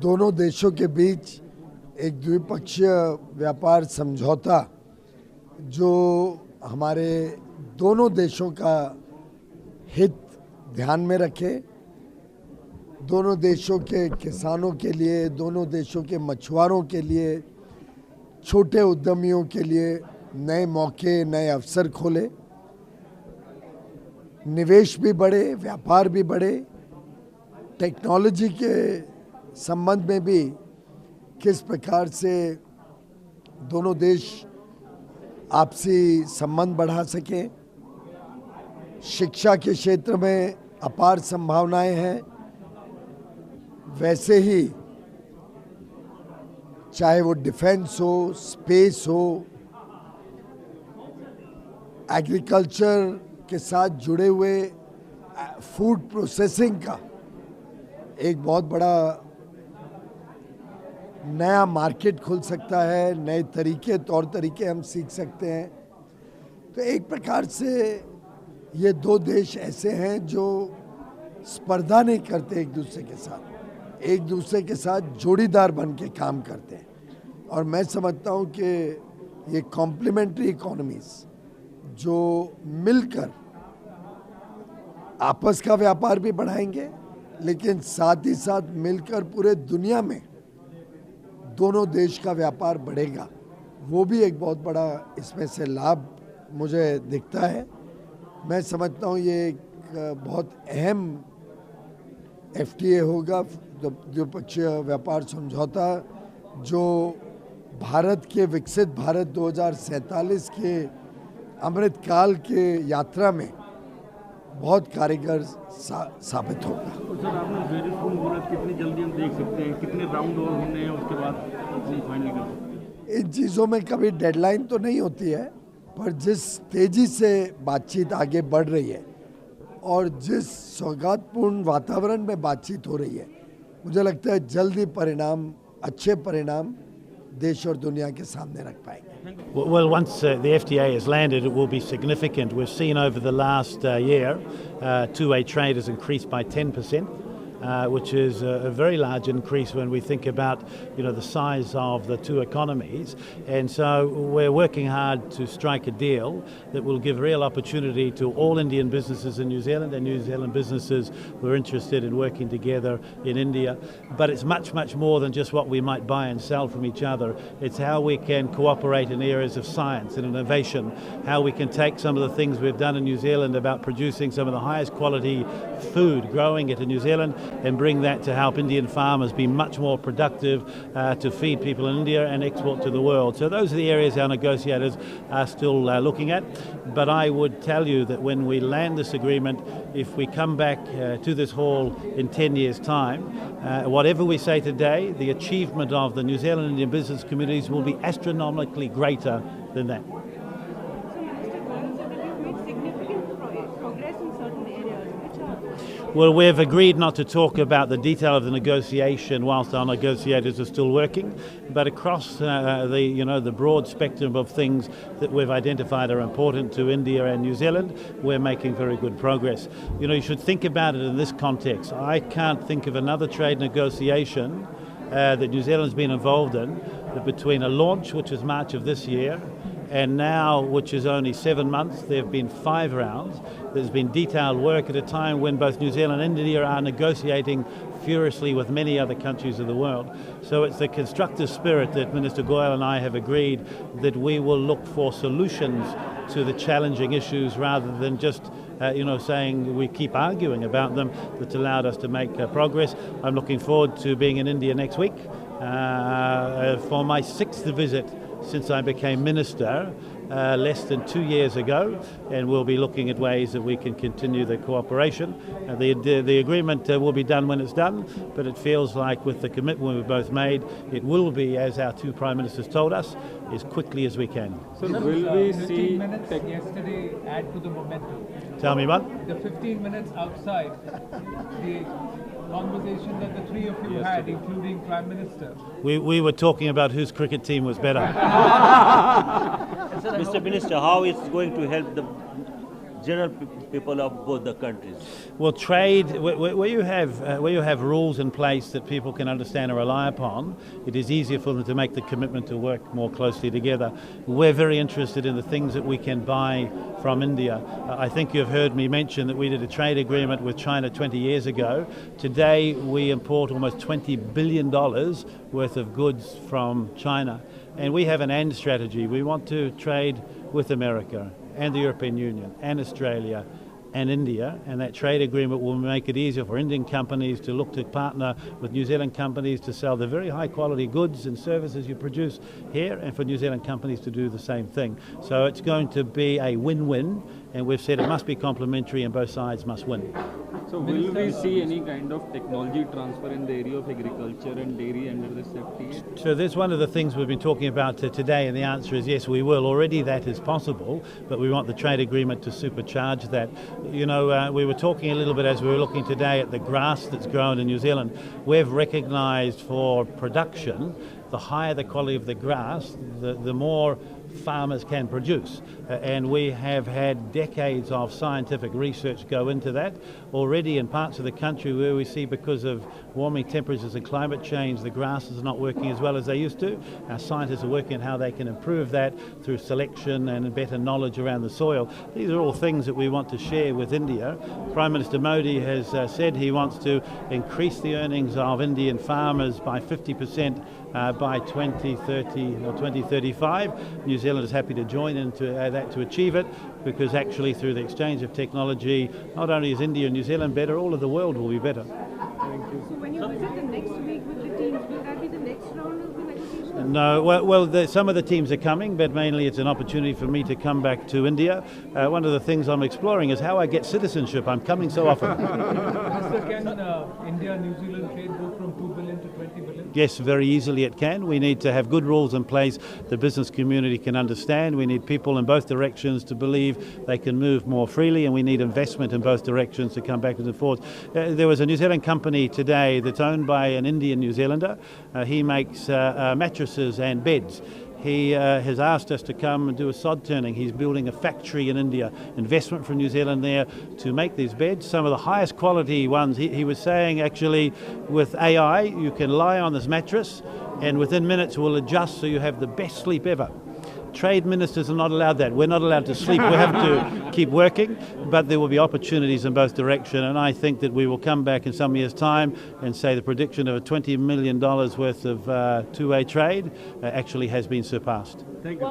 दोनों देशों के बीच एक द्विपक्षीय व्यापार समझौता जो हमारे दोनों देशों का हित ध्यान में रखे, दोनों देशों के किसानों के लिए, दोनों देशों के मछुआरों के लिए, छोटे उद्यमियों के लिए नए मौके, नए अवसर खोले, निवेश भी बढ़े, व्यापार भी बढ़े, टेक्नोलॉजी के संबंध में भी किस प्रकार से दोनों देश आपसी संबंध बढ़ा सकें। शिक्षा के क्षेत्र में अपार संभावनाएं हैं, वैसे ही चाहे वो डिफेंस हो, स्पेस हो, एग्रीकल्चर के साथ जुड़े हुए फूड प्रोसेसिंग का एक बहुत बड़ा नया मार्केट खुल सकता है, नए तरीके, तौर तरीके हम सीख सकते हैं। तो एक प्रकार से ये दो देश ऐसे हैं जो स्पर्धा नहीं करते एक दूसरे के साथ, एक दूसरे के साथ जोड़ीदार बन के काम करते हैं। और मैं समझता हूँ कि ये कॉम्प्लीमेंट्री इकोनॉमीज जो मिलकर आपस का व्यापार भी बढ़ाएंगे, लेकिन साथ ही साथ मिलकर पूरे दुनिया में दोनों देश का व्यापार बढ़ेगा, वो भी एक बहुत बड़ा इसमें से लाभ मुझे दिखता है। मैं समझता हूँ ये एक बहुत अहम FTA होगा, द्विपक्षीय व्यापार समझौता, जो भारत के विकसित भारत 2047 के अमृत काल के यात्रा में बहुत कारगर साबित होगा। तो सर आपने वेरी सून बोला, कितनी जल्दी हम देख सकते हैं, कितने राउंड और होने हैं उसके बाद फाइनल कर? इन चीज़ों में कभी डेडलाइन तो नहीं होती है, पर जिस तेज़ी से बातचीत आगे बढ़ रही है और जिस सौगातपूर्ण वातावरण में बातचीत हो रही है, मुझे लगता है जल्दी परिणाम, अच्छे परिणाम देश और दुनिया के सामने रख पाएंगे। Well, once the FTA has landed, it will be significant. We've seen over the last year, two-way trade has increased by 10%. Which is a very large increase when we think about, the size of the two economies. And so we're working hard to strike a deal that will give real opportunity to all Indian businesses in New Zealand and New Zealand businesses who are interested in working together in India. But it's much, much more than just what we might buy and sell from each other. It's how we can cooperate in areas of science and innovation, how we can take some of the things we've done in New Zealand about producing some of the highest quality food, growing it in New Zealand, and bring that to help Indian farmers be much more productive to feed people in India and export to the world. So those are the areas our negotiators are still looking at. But I would tell you that when we land this agreement, if we come back to this hall in 10 years' time, whatever we say today, the achievement of the New Zealand Indian business communities will be astronomically greater than that. Well, we've agreed not to talk about the detail of the negotiation whilst our negotiators are still working, but across the broad spectrum of things that we've identified are important to India and New Zealand, we're making very good progress. You should think about it in this context. I can't think of another trade negotiation that New Zealand's been involved in, that between a launch, which is March of this year, and now, which is only 7 months, there have been 5 rounds. There's been detailed work at a time when both New Zealand and India are negotiating furiously with many other countries of the world. So it's the constructive spirit that Minister Goyal and I have agreed that we will look for solutions to the challenging issues rather than just saying we keep arguing about them, that's allowed us to make progress. I'm looking forward to being in India next week for my 6th visit since I became minister less than 2 years ago, and we'll be looking at ways that we can continue the cooperation. The agreement will be done when it's done, but it feels like with the commitment we've both made, it will be, as our 2 Prime Ministers told us, as quickly as we can. So will we see 15 minutes yesterday add to the momentum? Tell me what? The 15 minutes outside, the conversation that the 3 of you had, including Prime Minister. We were talking about whose cricket team was better. Mr. Minister, how is it going to help the general people of both the countries. Well, trade, where you have rules in place that people can understand and rely upon, it is easier for them to make the commitment to work more closely together. We're very interested in the things that we can buy from India. I think you've heard me mention that we did a trade agreement with China 20 years ago. Today we import almost $20 billion worth of goods from China. And we have an and strategy. We want to trade with America and the European Union and Australia and India, and that trade agreement will make it easier for Indian companies to look to partner with New Zealand companies to sell the very high quality goods and services you produce here, and for New Zealand companies to do the same thing. So it's going to be a win-win, and we've said it must be complementary and both sides must win. So will we see any kind of technology transfer in the area of agriculture and dairy under this FTA? So that's one of the things we've been talking about today, and the answer is yes, we will. Already that is possible, but we want the trade agreement to supercharge that. You know, we were talking a little bit as we were looking today at the grass that's grown in New Zealand. We've recognised for production, the higher the quality of the grass, the more farmers can produce. And we have had decades of scientific research go into that. Already in parts of the country where we see because of warming temperatures and climate change, the grasses are not working as well as they used to. Our scientists are working on how they can improve that through selection and better knowledge around the soil. These are all things that we want to share with India. Prime Minister Modi has said he wants to increase the earnings of Indian farmers by 50% by 2030 or 2035. New Zealand is happy to join into that to achieve it, because actually through the exchange of technology, not only is India and New Zealand better, all of the world will be better. Thank you. So when you visit the next week with the teams, will that be the next round of the negotiations? No, well, some of the teams are coming, but mainly it's an opportunity for me to come back to India. One of the things I'm exploring is how I get citizenship. I'm coming so often. Minister, can India New Zealand trade go from 2 billion to 20 billion? Yes, very easily it can. We need to have good rules in place the business community can understand. We need people in both directions to believe they can move more freely, and we need investment in both directions to come back and forth. There was a New Zealand company today that's owned by an Indian New Zealander. He makes mattresses and beds. He has asked us to come and do a sod turning. He's building a factory in India, investment from New Zealand there to make these beds, some of the highest quality ones. He was saying actually with AI you can lie on this mattress and within minutes will adjust so you have the best sleep ever. Trade ministers are not allowed that. We're not allowed to sleep. We have to keep working, but there will be opportunities in both directions, and I think that we will come back in some years' time and say the prediction of a $20 million worth of two-way trade actually has been surpassed. Thank you.